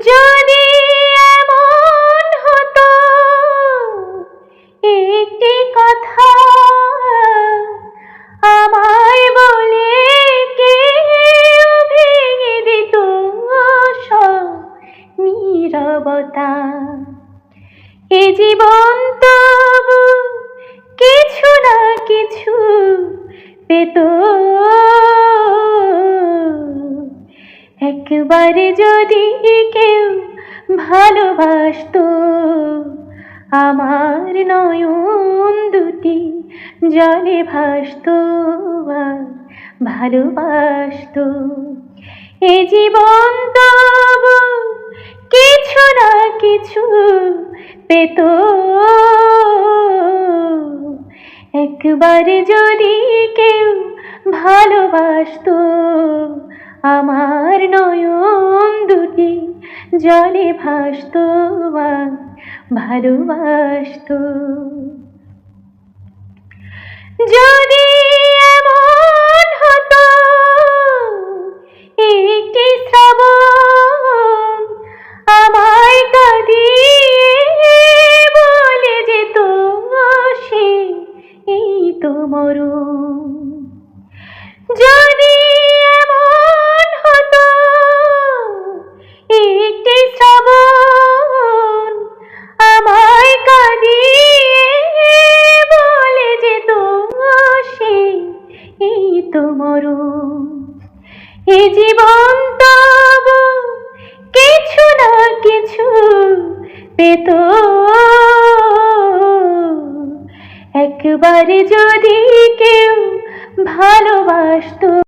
যদি এমন হতো একটি কথা আমায় বলে কেউ ভেঙে দিত সব নীরবতা, এ জীবন তবু কিছু না কিছু পেত। একবার যদি কেউ ভালোবাসতো, আমার নয়ন দুটি জলে ভাসতো আর ভালোবাসতো। এ জীবন তবু কিছু না কিছু পেত। একবার যদি কেউ ভালোবাসতো, আমার নয়ন দুটি জলে ভাসতো আর ভালোবাসতো। যদি এমন হতো একটি শ্রাবণ আমায় কাঁদিয়ে বলে যেত সে এই তো মরণ। যদি এমন হতো একটি শ্রাবণ আমায় কাঁদিয়ে বলে যেত সে এই তো মরণ। এ জীবন তবু কিছু না কিছু পেত। একবার যদি কেউ ভালোবাসতো।